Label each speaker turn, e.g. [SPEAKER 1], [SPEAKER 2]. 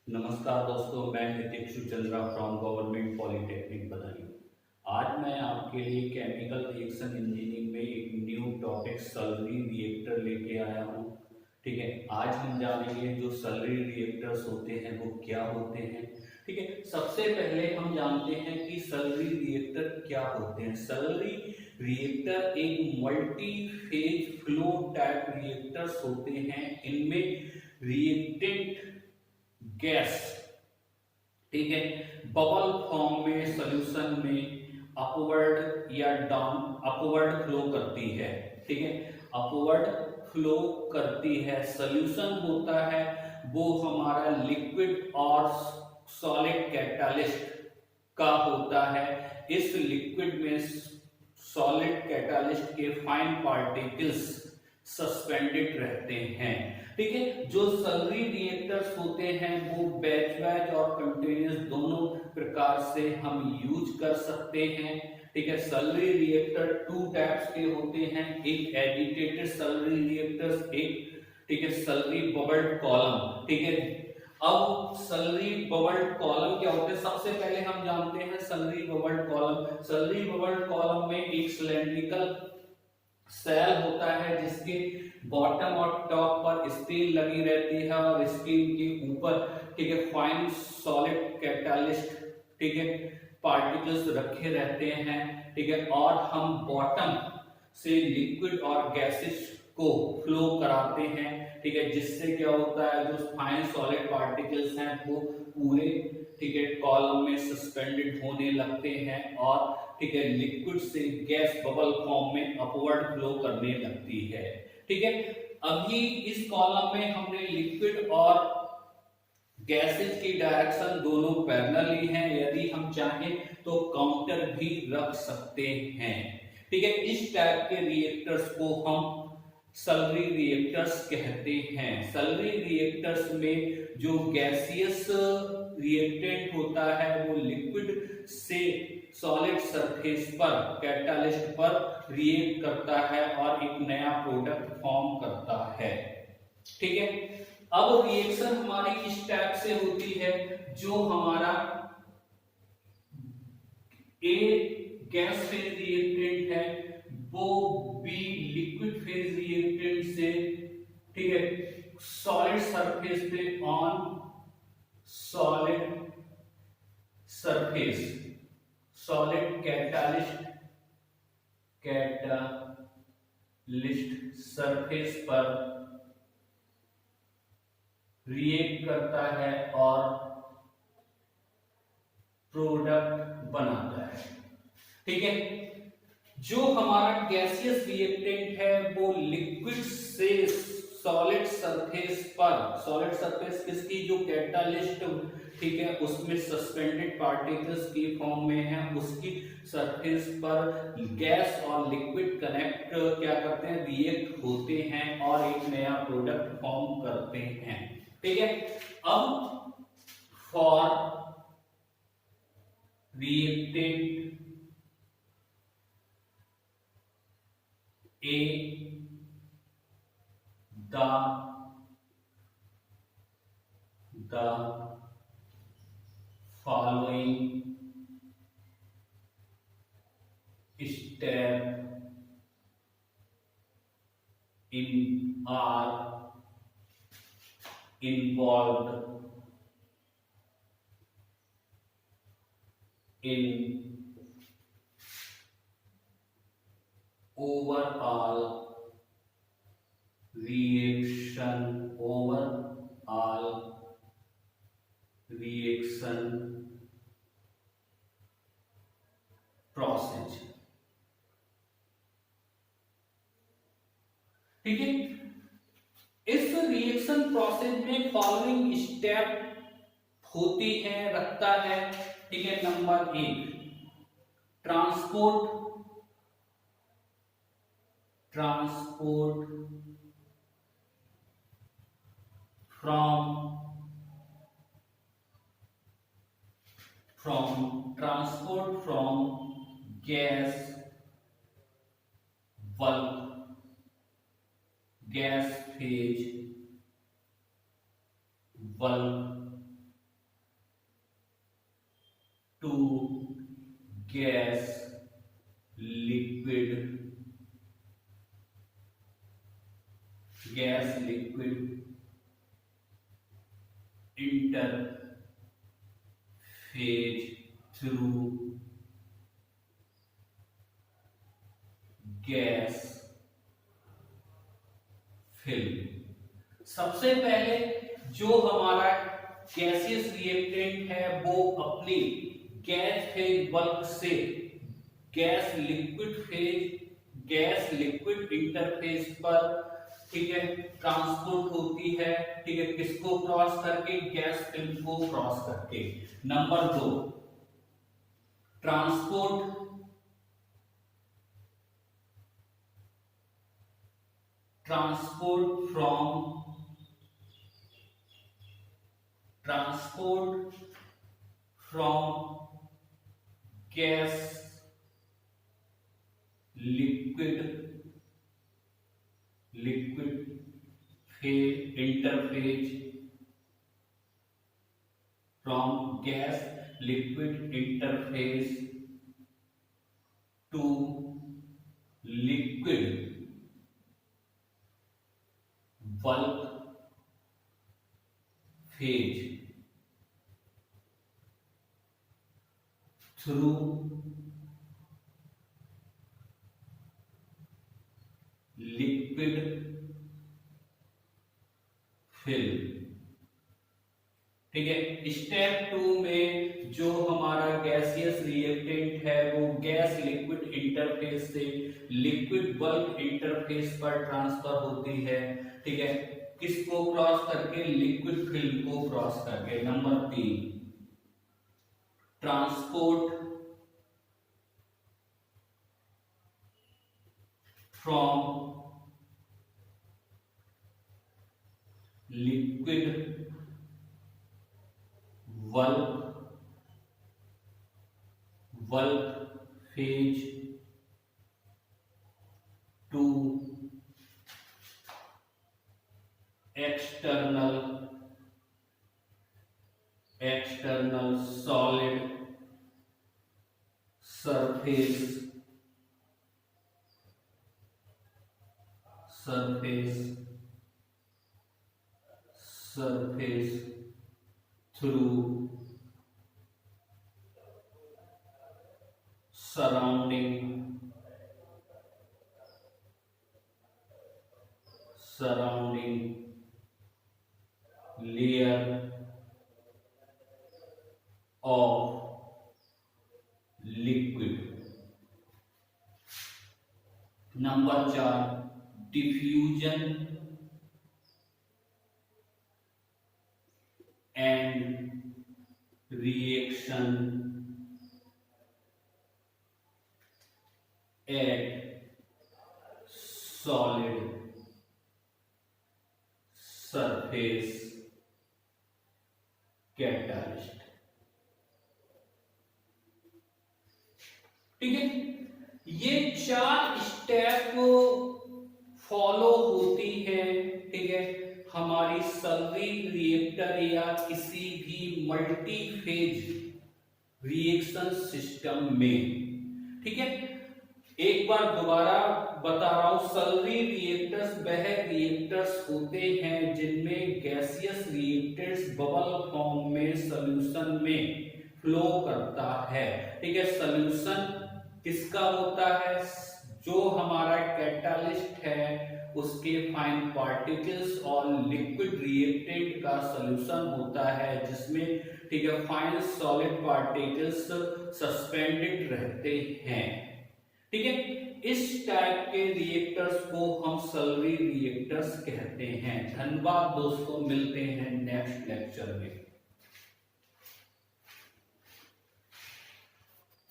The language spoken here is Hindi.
[SPEAKER 1] नमस्कार दोस्तों, मैं Hitekshu Chandra from government polytechnic Badaun. आज मैं आपके लिए केमिकल रिएक्शन इंजीनियरिंग में एक न्यू टॉपिक सल्फरी रिएक्टर लेके आया हूँ। ठीक है, आज हम जानेंगे जो सल्फरी रिएक्टर्स होते हैं वो क्या होते हैं। ठीक है, सबसे पहले हम जानते हैं कि सल्फरी रिएक्टर क्या होते हैं। सल्फरी रिएक्टर एक multi phase flow type reactors होते हैं। इनमें रिएक्टेंट गैस, ठीक है, बबल फॉर्म में सॉल्यूशन में अपवर्ड या डाउन अपवर्ड फ्लो करती है। ठीक है, अपवर्ड फ्लो करती है। सॉल्यूशन होता है वो हमारा लिक्विड और सॉलिड कैटालिस्ट का होता है। इस लिक्विड में सॉलिड कैटालिस्ट के फाइन पार्टिकल्स सस्पेंडेड रहते हैं। ठीक है, जो सल्फरी रिएक्टर्स होते हैं वो बैच और कंटिन्यूस दोनों प्रकार से हम यूज कर सकते हैं। ठीक है, सल्फरी रिएक्टर टू टाइप्स के होते हैं, एक एजिटेटेड सल्फरी रिएक्टर्स, एक ठीक है सल्फरी बबल्ड कॉलम। ठीक है, अब सल्फरी बबल्ड कॉलम क्या होते हैं, सबसे पहले हम जानते हैं सल्फरी बबल्ड कॉलम। सल्फरी बबल्ड कॉलम में एक सिलेंड्रिकल सेल होता है जिसके बॉटम और टॉप पर स्टील लगी रहती है और स्टील के ऊपर ठीक है फाइन सॉलिड कैटालिस्ट ठीक है पार्टिकल्स रखे रहते हैं। ठीक है, और हम बॉटम से लिक्विड और गैसेस को फ्लो कराते हैं। ठीक है, जिससे क्या होता है जो फाइन सॉलिड पार्टिकल्स हैं वो पूरे ठीक है कॉलम में सस्पेंडेड होने लगते हैं और ठीक है लिक्विड से गैस बबल फॉर्म में अपवर्ड फ्लो करने लगती है। ठीक है, अभी इस कॉलम में हमने लिक्विड और गैसेज की डायरेक्शन दोनों पैरेलल ही हैं। यदि हम चाहें तो काउंटर भी रख सकते हैं। ठीक है, इस टाइप के रिएक्टर्स को हम सल्फरी रिएक्टर्स कहते हैं। सल्फरी रिएक्टर्स में जो गैसियस रिएक्टेंट होता है वो लिक्विड से सॉलिड सरफेस पर कैटालिस्ट पर रिएक्ट करता है और एक नया प्रोडक्ट फॉर्म करता है। ठीक है, अब रिएक्शन हमारी इस टाइप से होती है, जो हमारा ए गैस फेज रिएक्टेंट है वो बी लिक्विड फेज रिएक्टेंट से ठीक है सॉलिड सरफेस पे on solid surface solid catalyst surface पर रिएक्ट करता है और प्रोडक्ट बनाता है। ठीक है, जो हमारा गैसियस रिएक्टेंट है वो लिक्विड से सॉलिड सरफेस पर, सॉलिड सरफेस किसकी, जो कैटालिस्ट ठीक है उसमें सस्पेंडेड पार्टिकल्स की फॉर्म में है, उसकी सरफेस पर गैस और लिक्विड कनेक्ट क्या करते हैं, रिएक्ट होते हैं और एक नया प्रोडक्ट फॉर्म करते हैं। ठीक है, अब for reactant A the following step in are involved in overall reaction process। ठीक है, इस रिएक्शन प्रोसेस में फॉलोइंग स्टेप होती है, रखता है। ठीक है, number 1 transport from gas phase bulk gas liquid interphase through gas film. सबसे पहले जो हमारा गैसियस रिएक्टेंट है वो अपनी गैस फेज बल्क से गैस लिक्विड इंटरफेस पर, ठीक है, ट्रांसपोर्ट होती है, ठीक है, किसको क्रॉस करके? गैस फिल्म को क्रॉस करके। Number 2, transport from gas liquid interface to liquid bulk phase through liquid film. ठीक है, स्टेप 2 में जो हमारा गैसियस रिएक्टेंट है वो गैस लिक्विड इंटरफेस से लिक्विड बल्क इंटरफेस पर ट्रांसफर होती है, ठीक है, किसको क्रॉस करके? लिक्विड फिल्म को क्रॉस करके। Number 3, transport from liquid bulk phase two external solid surface through surrounding layer of liquid. Number 4, diffusion and reaction at solid surface catalyst. ठीक है, ये 4 स्टेप फॉलो होती है, ठीक है, हमारी सल्वी रिएक्टर या किसी भी मल्टी फेज रिएक्शन सिस्टम में। ठीक है, एक बार दोबारा बता रहा हूं, सल्वी रिएक्टर्स वह रिएक्टर्स होते हैं जिनमें गैसियस रिएक्टेंट्स बबल फॉर्म में सॉल्यूशन में फ्लो करता है। ठीक है, सॉल्यूशन किसका होता है? जो हमारा कैटालिस्ट है उसके फाइन पार्टिकल्स और लिक्विड रिएक्टेंट का सॉल्यूशन होता है जिसमें, ठीक है, फाइन सॉलिड पार्टिकल्स सस्पेंडेड रहते हैं। ठीक है, इस टाइप के रिएक्टर्स को हम सल्वी रिएक्टर्स कहते हैं। धन्यवाद दोस्तों, मिलते हैं नेक्स्ट लेक्चर में।